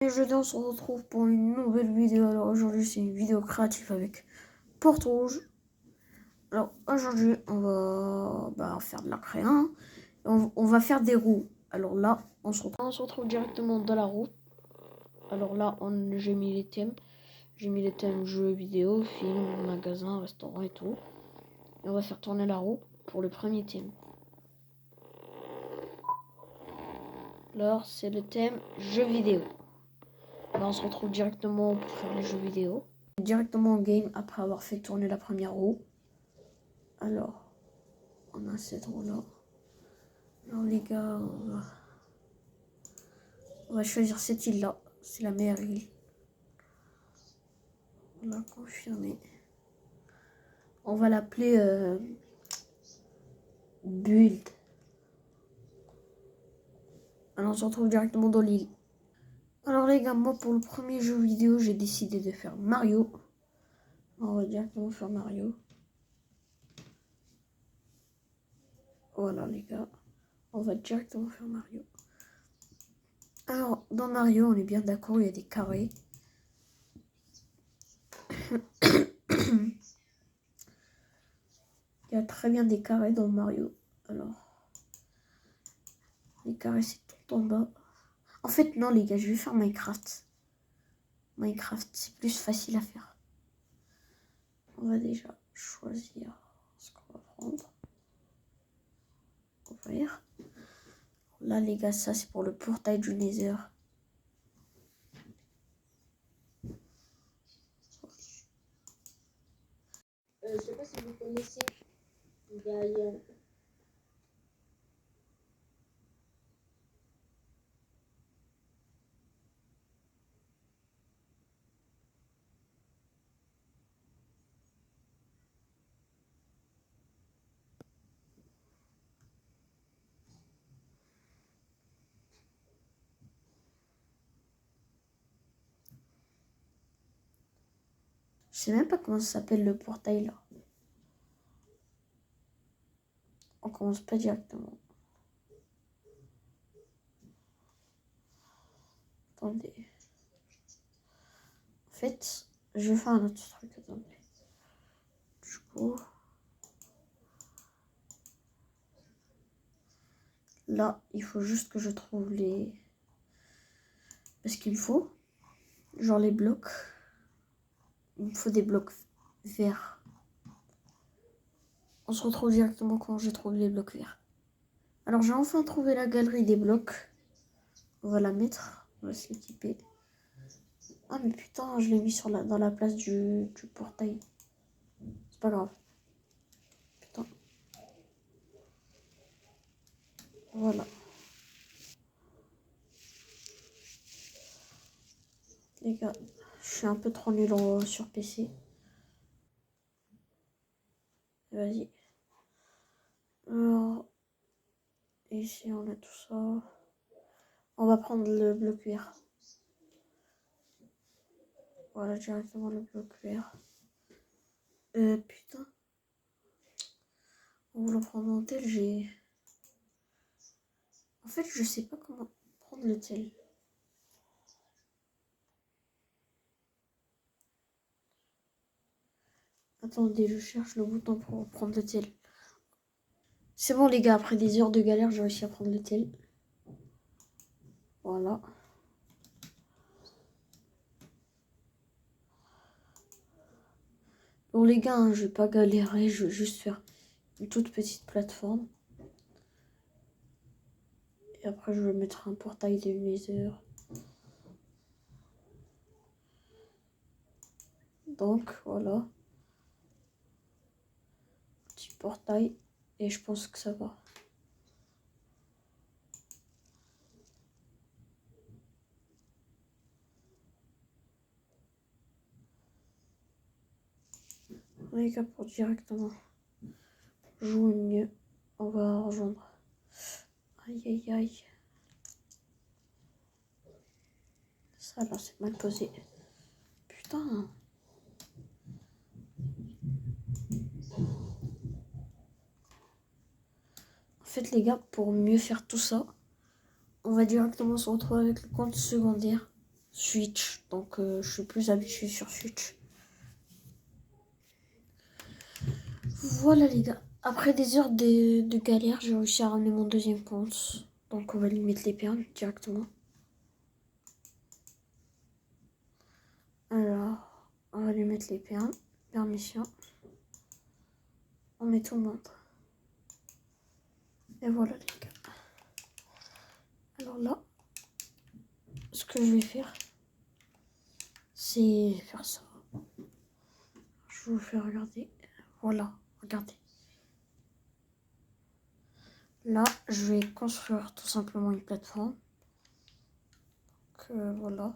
Et jeudi, on se retrouve pour une nouvelle vidéo. Alors aujourd'hui, c'est une vidéo créative avec Porte Rouge. Alors aujourd'hui, on va faire de la créa. On va faire des roues. Alors là, on se retrouve directement dans la roue. Alors là, j'ai mis les thèmes. J'ai mis les thèmes jeux vidéo, films, magasins, restaurants et tout. Et on va faire tourner la roue pour le premier thème. Alors, c'est le thème jeux vidéo. Là, on se retrouve directement pour faire les jeux vidéo. Directement en game après avoir fait tourner la première roue. Alors, on a cette roue là. Alors les gars, on va choisir cette île là. C'est la meilleure île. On va confirmer. On va l'appeler Build. Alors on se retrouve directement dans l'île. Alors les gars, moi pour le premier jeu vidéo, j'ai décidé de faire Mario. On va directement faire Mario. Voilà les gars, on va directement faire Mario. Alors dans Mario, on est bien d'accord, il y a des carrés. Il y a très bien des carrés dans Mario. Alors, les carrés c'est tout en bas. En fait non les gars, je vais faire Minecraft. Minecraft, c'est plus facile à faire. On va déjà choisir ce qu'on va prendre. Ouvrir. Là, les gars, ça, c'est pour le portail du Nether. Je sais pas si vous connaissez. Il y a Je sais même pas comment ça s'appelle le portail là. On commence pas directement. Attendez. En fait, je vais faire un autre truc. Attendez. Du coup. Là, il faut juste que je trouve les. Ce qu'il me faut. Genre les blocs. Il me faut des blocs verts. On se retrouve directement quand j'ai trouvé les blocs verts. Alors j'ai enfin trouvé la galerie des blocs. On va la mettre. On va se l'équiper. Ah mais putain, je l'ai mis dans la place du portail. C'est pas grave. Putain. Voilà. Les gars, je suis un peu trop nul sur PC. Vas-y. Alors, ici on a tout ça. On va prendre le bloc vert. Voilà, directement le bloc vert. Putain. En voulant prendre un tel, j'ai... En fait, je sais pas comment prendre le tel. Attendez, je cherche le bouton pour prendre le tel. C'est bon les gars, après des heures de galère, j'ai réussi à prendre le tel. Voilà. Bon les gars, hein, je vais pas galérer, je vais juste faire une toute petite plateforme. Et après je vais mettre un portail de Nether. Donc voilà. Petit portail. Et je pense que ça va. Les gars, pour directement jouer mieux, on va rejoindre. Aïe aïe aïe. Ça là, c'est mal posé. Putain. En fait, les gars, pour mieux faire tout ça, on va directement se retrouver avec le compte secondaire. Switch. Donc je suis plus habitué sur Switch. Voilà les gars. Après des heures de galère, j'ai réussi à ramener mon deuxième compte. Donc on va lui mettre les perles directement. Alors, on va lui mettre les perles. Permission. On met tout le monde. Et voilà les gars. Alors là, ce que je vais faire, c'est faire ça. Je vous fais regarder. Voilà, regardez. Là, je vais construire tout simplement une plateforme. Donc voilà.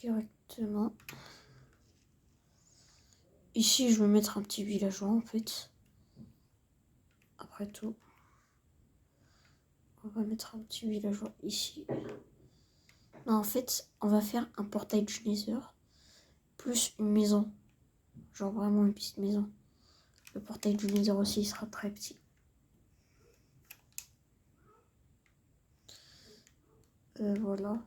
Directement. Ici, je vais mettre un petit villageois en fait. Après tout. On va mettre un petit villageois ici. Non, en fait, on va faire un portail du Nether. Plus une maison. Genre vraiment une petite maison. Le portail du Nether aussi, il sera très petit. Voilà.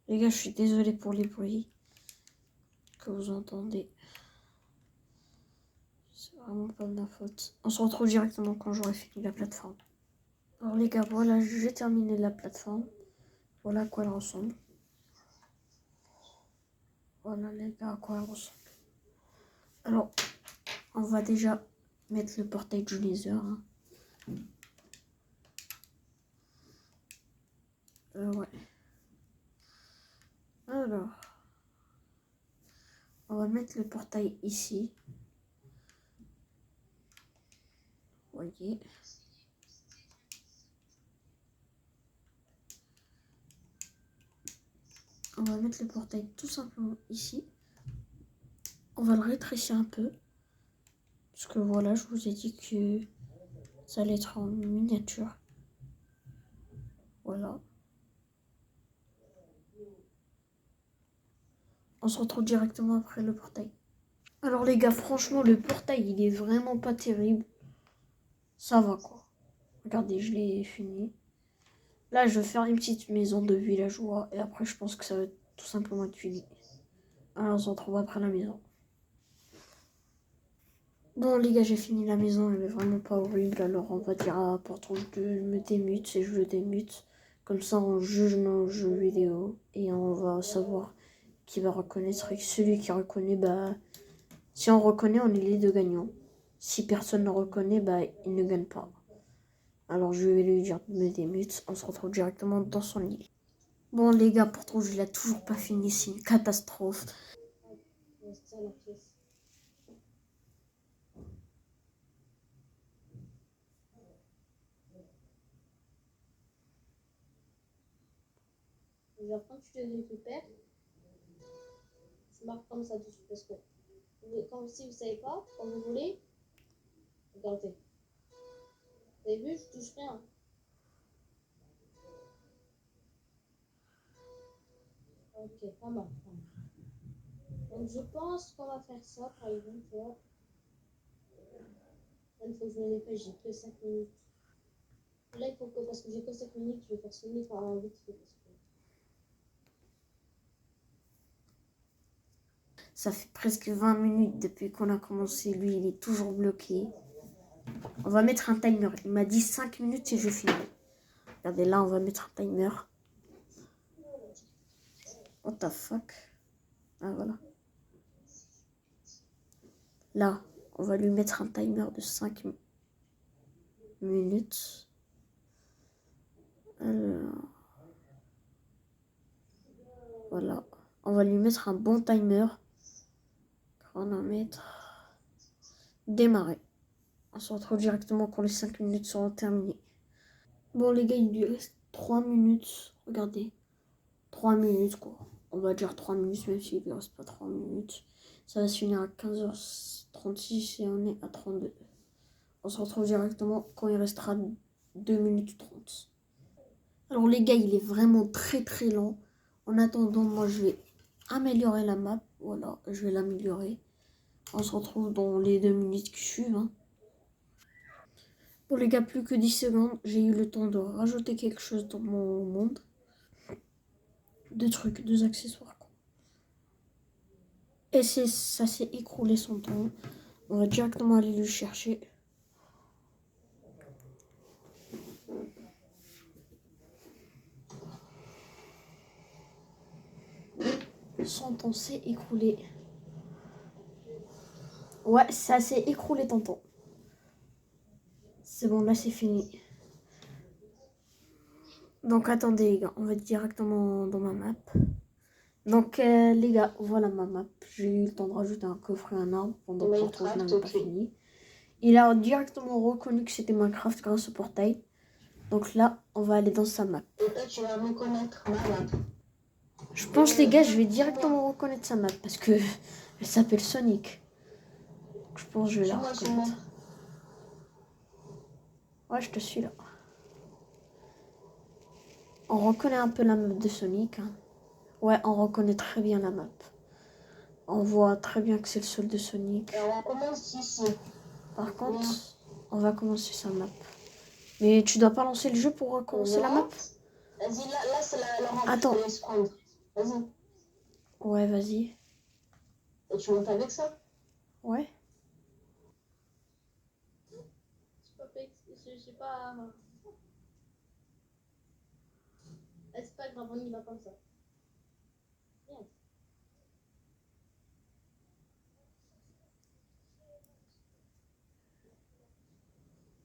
Les gars, je suis désolé pour les bruits que vous entendez. C'est vraiment pas de ma faute. On se retrouve directement quand j'aurai fini la plateforme. Alors les gars, voilà, j'ai terminé la plateforme. Voilà à quoi elle ressemble. Voilà les gars, à quoi elle ressemble. Alors, on va déjà mettre le portail du Nether. Hein. Ouais. Alors, on va mettre le portail ici. Vous voyez. On va mettre le portail tout simplement ici. On va le rétrécir un peu. Parce que voilà, je vous ai dit que ça allait être en miniature. Voilà. On se retrouve directement après le portail. Alors les gars, franchement, le portail, il est vraiment pas terrible. Ça va quoi. Regardez, je l'ai fini. Là, je vais faire une petite maison de villageois. Et après, je pense que ça va tout simplement être fini. Alors, on se retrouve après la maison. Bon, les gars, j'ai fini la maison. Elle est vraiment pas horrible. Alors, on va dire à Portron de me démute. Et je le démute. Comme ça, on juge nos jeux vidéo. Et on va savoir qui va reconnaître. Et celui qui reconnaît, bah... Si on reconnaît, on est les deux gagnants. Si personne ne reconnaît, bah, il ne gagne pas. Alors, je vais lui dire de me démute. On se retrouve directement dans son île. Bon, les gars, pourtant, je l'ai toujours pas fini. C'est une catastrophe. Ouais, c'est ça la pièce. Genre, quand tu te récupères, tu marques comme ça dessus. Parce que quand, si vous savez pas, quand vous voulez, regardez. Vous avez vu, je touche rien. Ok, pas mal, pas mal. Donc, je pense qu'on va faire ça, par exemple. Là, il faut que je me dépêche, j'ai que 5 minutes. Là, il faut que, parce que j'ai que 5 minutes, je vais faire 5 minutes par vite fait. Ça fait presque 20 minutes depuis qu'on a commencé. Lui, il est toujours bloqué. On va mettre un timer. Il m'a dit 5 minutes et je finis. Regardez, là, on va mettre un timer. What the fuck? Ah, voilà. Là, on va lui mettre un timer de 5 minutes. Alors, voilà. On va lui mettre un bon timer. Chronomètre. Démarrer. On se retrouve directement quand les 5 minutes seront terminées. Bon, les gars, il lui reste 3 minutes. Regardez. 3 minutes, quoi. On va dire 3 minutes, même s'il ne reste pas 3 minutes. Ça va se finir à 15h36 et on est à 32. On se retrouve directement quand il restera 2 minutes 30. Alors les gars, il est vraiment très très lent. En attendant, moi je vais améliorer la map. Voilà, je vais l'améliorer. On se retrouve dans les 2 minutes qui suivent. Hein. Bon les gars, plus que 10 secondes, j'ai eu le temps de rajouter quelque chose dans mon monde. Deux trucs, deux accessoires quoi. Et ça s'est écroulé son temps. On va directement aller le chercher. Son temps s'est écroulé. Ouais, ça s'est écroulé tonton. C'est bon, là c'est fini. Donc attendez les gars, on va directement dans ma map. Donc les gars, voilà ma map. J'ai eu le temps de rajouter un coffre et un arbre pendant que Portrouge n'avait pas fini. Il a directement reconnu que c'était Minecraft grâce au portail. Donc là, on va aller dans sa map. Et toi, tu vas reconnaître ma map. Je pense les gars, je vais directement reconnaître sa map parce que elle s'appelle Sonic. Je pense que je vais la reconnaître. Ouais, je te suis là. On reconnaît un peu la map de Sonic. Hein. Ouais, on reconnaît très bien la map. On voit très bien que c'est le sol de Sonic. Alors on commence ici. Par contre, on va commencer sa map. Mais tu dois pas lancer le jeu pour commencer la map? Vas-y, là c'est la rampe. Attends. Vas-y. Ouais, vas-y. Et tu montes avec ça? Ouais. Je sais pas. C'est pas grave, on y va comme ça. Bien.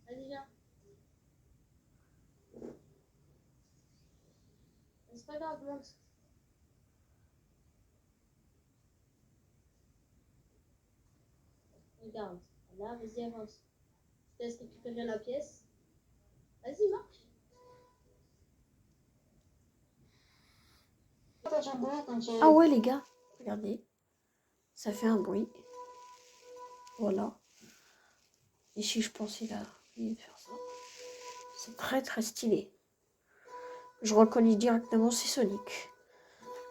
Vas-y, viens. C'est pas grave, monte. Regarde. Là, vas-y, avance. Je te laisse récupérer la pièce. Vas-y, marche. Ah ouais les gars, regardez. Ça fait un bruit. Voilà. Ici je pense qu'il a oublié de faire ça. C'est très très stylé. Je reconnais directement c'est Sonic.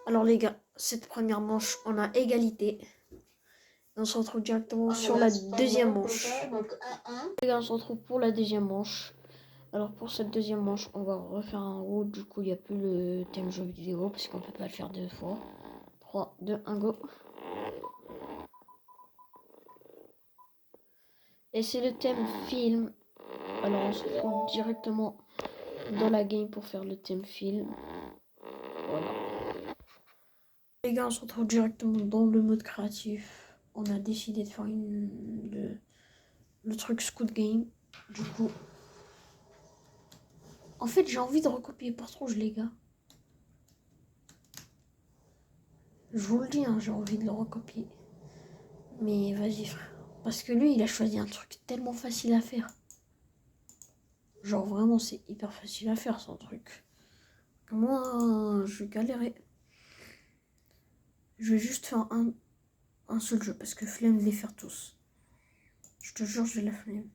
Alors les gars, cette première manche, on a égalité. On se retrouve directement sur la deuxième manche. Les gars, on se retrouve pour la deuxième manche. Alors pour cette deuxième manche, on va refaire un route. Du coup, il n'y a plus le thème jeu vidéo parce qu'on peut pas le faire deux fois. 3, 2, 1, go. Et c'est le thème film. Alors on se retrouve directement dans la game pour faire le thème film. Voilà. Les gars, on se retrouve directement dans le mode créatif. On a décidé de faire le truc Squid Game. Du coup, en fait, j'ai envie de recopier Portrouge, les gars. Je vous le dis, hein, j'ai envie de le recopier. Mais vas-y, frère. Parce que lui, il a choisi un truc tellement facile à faire. Genre, vraiment, c'est hyper facile à faire, son truc. Moi, je vais galérer. Je vais juste faire un seul jeu, parce que flemme de les faire tous. Je te jure, j'ai la flemme.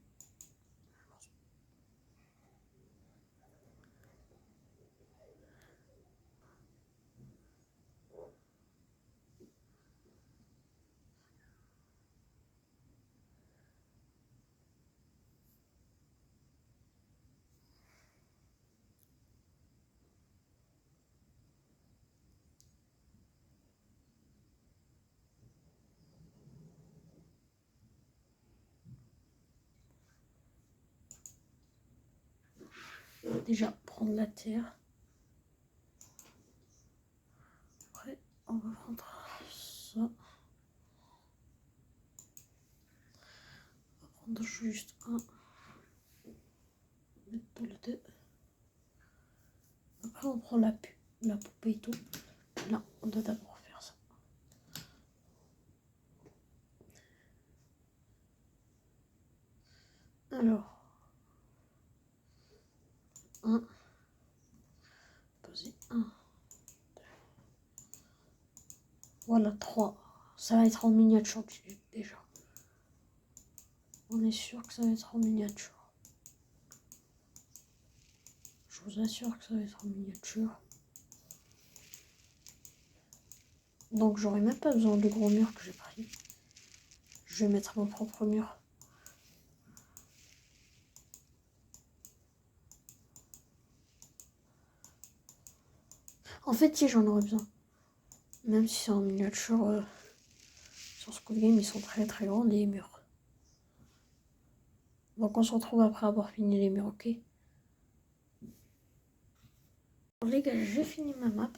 Déjà, prendre la terre. Après, on va prendre ça. On va prendre juste un. Mettre dans le deux. Après, on prend la poupée et tout. Là, on doit d'abord faire ça. Alors, un. Poser un. Voilà, 3. Ça va être en miniature déjà. On est sûr que ça va être en miniature. Je vous assure que ça va être en miniature. Donc j'aurai même pas besoin de gros murs que j'ai pris. Je vais mettre mon propre mur. En fait, si j'en aurais besoin. Même si c'est en miniature, sur Squid Game, ils sont très très grands, les murs. Donc on se retrouve après avoir fini les murs, ok? Bon, les gars, j'ai fini ma map.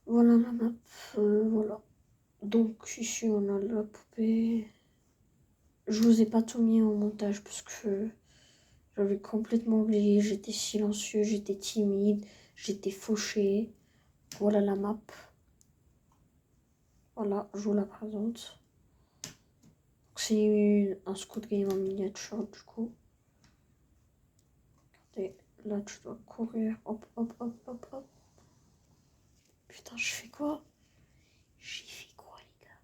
Voilà la map, voilà. Donc ici on a la poupée. Je vous ai pas tout mis au montage parce que j'avais complètement oublié. J'étais silencieux, j'étais timide, j'étais fauché. Voilà la map. Voilà, je vous la présente. C'est un Squid Game en miniature du coup. Regardez, là tu dois courir. Hop, hop, hop, hop, hop. Putain, je fais quoi? J'ai fait quoi, les gars?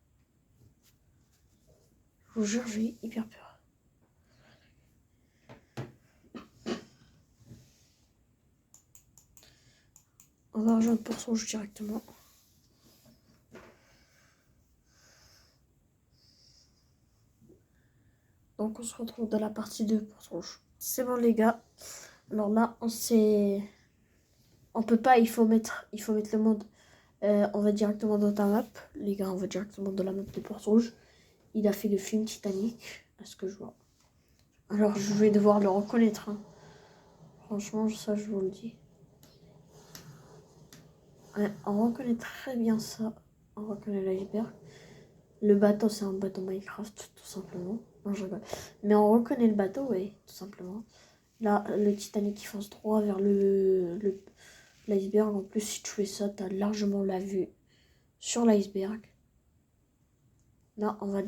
Je vous jure, j'ai hyper peur. On va rejoindre pour son jeu directement. Donc on se retrouve dans la partie 2 pour son jeu. C'est bon les gars. Alors là, on peut pas, il faut mettre le mode. On va directement dans ta map. Les gars, on va directement dans la map de Port Rouge. Il a fait le film Titanic, à ce que je vois. Alors je vais devoir le reconnaître. Hein. Franchement, ça je vous le dis. Ouais, on reconnaît très bien ça. On reconnaît l'iceberg. Le bateau, c'est un bateau Minecraft, tout simplement. Non, je rigole. Mais on reconnaît le bateau, oui, tout simplement. Là, le Titanic qui fonce droit vers l'iceberg. En plus, si tu fais ça, tu as largement la vue sur l'iceberg. Là, on va...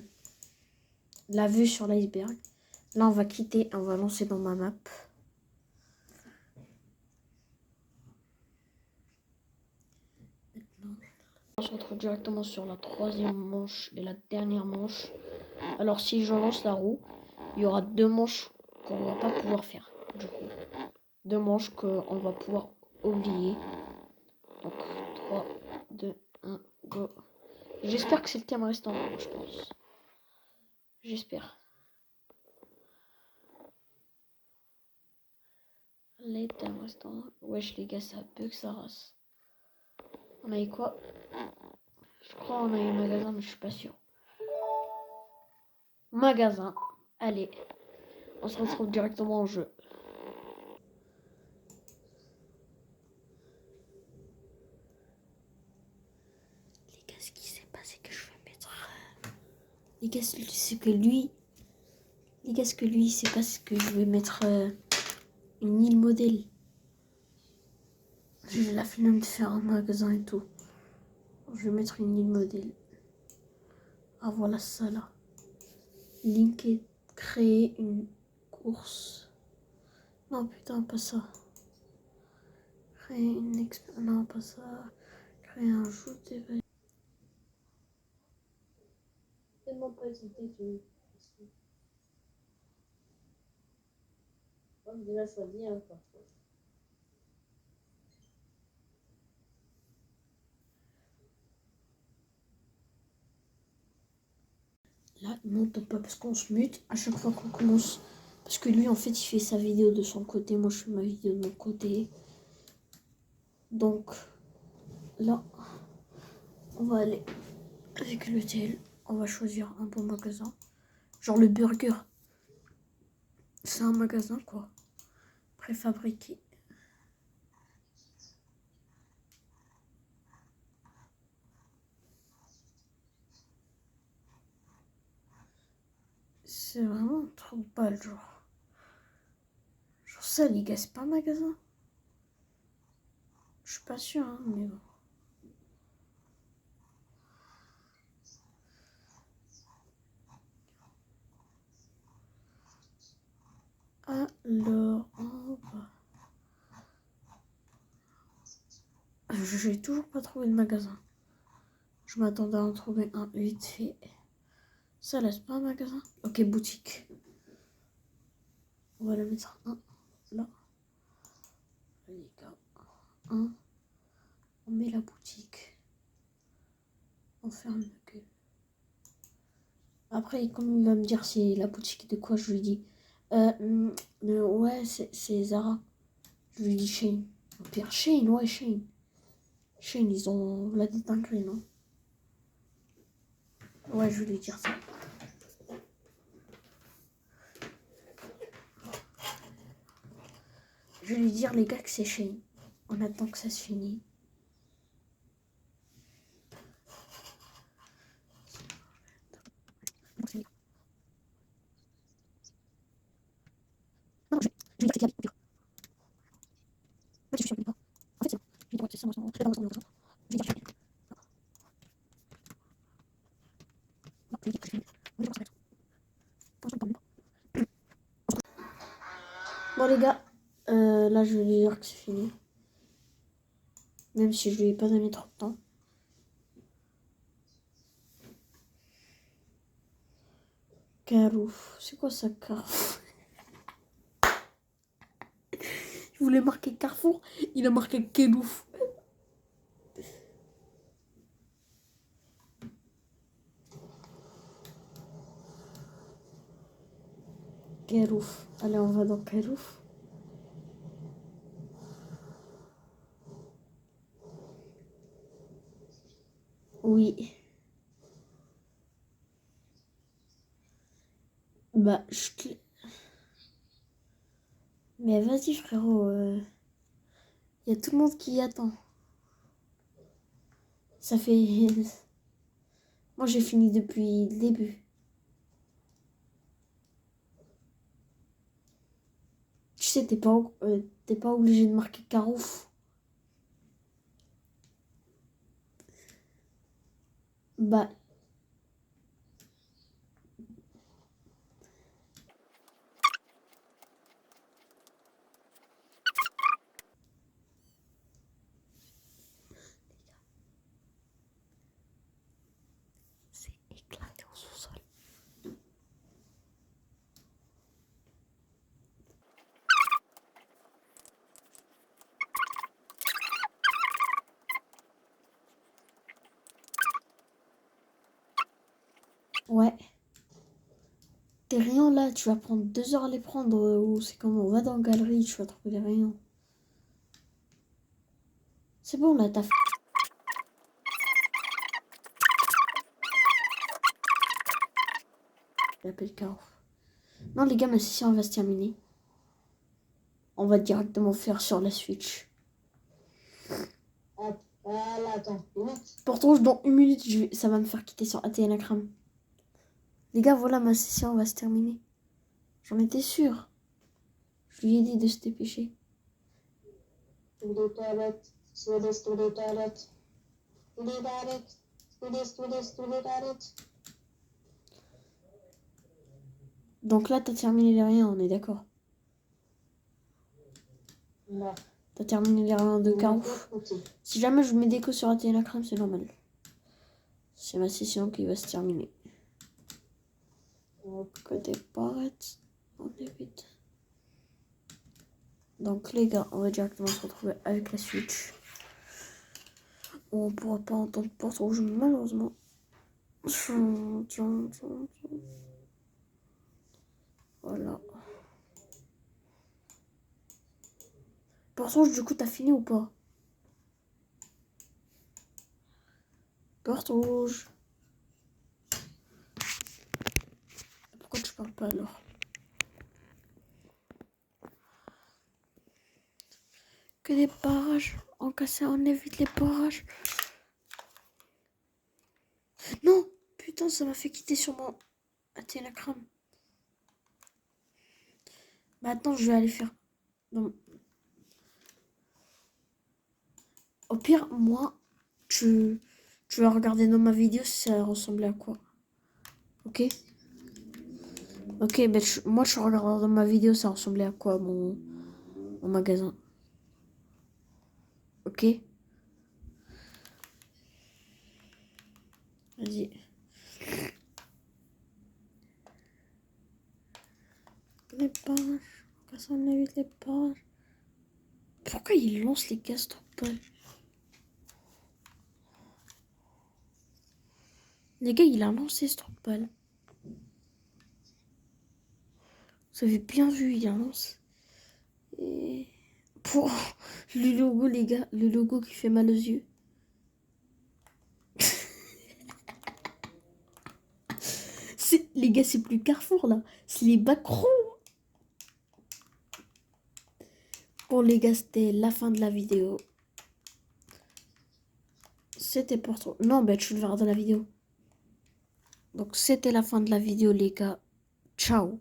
La vue sur l'iceberg. Là, on va quitter, on va lancer dans ma map. Maintenant, on se retrouve directement sur la troisième manche et la dernière manche. Alors, si je lance la roue, il y aura 2 manches qu'on ne va pas pouvoir faire. Du coup, 2 manches qu'on va pouvoir oublier. Donc, 3, 2, 1, go. J'espère que c'est le thème restant, je pense. J'espère. Les thèmes restants. Wesh, les gars, ça bug sa race. On a eu quoi? Je crois qu'on a eu magasin, mais je suis pas sûr. Magasin. Allez. On se retrouve directement en jeu. Les gars, ce qui s'est passé, que je vais mettre... Les gars, c'est que lui... Les gars, ce que lui, c'est pas ce que je vais mettre une île modèle. J'ai la flemme de faire un magasin et tout. Je vais mettre une île modèle. Ah, voilà ça là. Linker, créer une course. Non, putain, pas ça. Créer une non, pas ça. Créer un jeu d'événement. Tellement pas hésité, tu. Oh, déjà, ça bien, quoi. Là, il monte pas parce qu'on se mute à chaque fois qu'on commence. Parce que lui, en fait, il fait sa vidéo de son côté. Moi, je fais ma vidéo de mon côté. Donc, là, on va aller avec l'hôtel. On va choisir un bon magasin. Genre le burger. C'est un magasin, quoi. Préfabriqué. C'est vraiment trop de balles, genre. Genre ça, les gars, c'est pas un magasin. Je suis pas sûre, hein, mais bon. Alors, on va... J'ai toujours pas trouvé de magasin. Je m'attendais à en trouver un vite fait. Ça, là, c'est pas un magasin. Ok, boutique. On va le mettre un là. Les gars, un. On met la boutique. On ferme le gueule. Après, comme il va me dire c'est la boutique de quoi, je lui dis ouais, c'est Zara. Je lui dis Shein. Au pire, Shane, ouais, Shane. Shane, ils ont la dinguerie, non? Ouais, je vais lui dire ça. Je vais lui dire, les gars, que c'est Shane. On attend que ça se finisse. Non, je vais dire que c'est Gabi, au pire. En fait, je suis sûr, pas. En fait, c'est bon. Je vais dire, ouais, c'est ça, moi, je vais pas me ressemble. Je vais dire, non, je vais dire que je vais. On va dire, pour l'instant, il parle même pas. Bon, les gars, là, je vais lui dire que c'est fini. Même si je lui ai pas donné trop de temps. Carouf. C'est quoi ça, Carouf? Il voulait marquer Carrefour, il a marqué Kelouf. Kelouf. Allez, on va dans Kelouf. Oui. Bah, je te... Mais vas-y, frérot. Y a tout le monde qui y attend. Ça fait... Moi, j'ai fini depuis le début. Tu sais, t'es pas obligé de marquer Carouf. Bah... C'est éclaté au sous-sol. Ouais. Tes rayons là, tu vas prendre 2 heures à les prendre. Ou c'est comment? On va dans la galerie, tu vas trouver les rayons. C'est bon là, t'as fait. J'appelle Caro. Non les gars, ma session va se terminer. On va directement faire sur la Switch. Attends, Pourtant, dans 1 minute, ça va me faire quitter sur ATN Akram. Les gars, voilà, ma session va se terminer. J'en étais sûr. Je lui ai dit de se dépêcher. to the toilet, students to the toilet, to the toilet, students to the toilet. Donc là, t'as terminé les rayons, on est d'accord. Non. T'as terminé les rayons de Carouf. Si jamais je mets des coups sur ATN Akram, c'est normal. C'est ma session qui va se terminer. Côté parette, on évite. Donc les gars, on va directement se retrouver avec la Switch. On pourra pas entendre porte rouge malheureusement. Voilà. Porte rouge, du coup, t'as fini ou pas? Porte rouge. Pourquoi tu parles pas alors? Que des barrages. En cassé, on évite les barrages. Non! Putain, ça m'a fait quitter sur mon ATN Akram. Bah attends, je vais aller faire. Non. Au pire, moi, tu vas regarder dans ma vidéo si ça ressemblait à quoi. Ok? Ok, ben moi je regarde dans ma vidéo ça ressemblait à quoi mon magasin. Ok? Vas-y. Les pages. On évite les pages. Pourquoi il lance les gastropales? Les gars, il a lancé Stropal. Vous avez bien vu, il a lancé. Et... Pour le logo, les gars, le logo qui fait mal aux yeux. Les gars, c'est plus Carrefour là, c'est les Macron. Bon les gars, c'était la fin de la vidéo. C'était pour toi. Non, bah tu le verras dans la vidéo. Donc c'était la fin de la vidéo les gars. Ciao.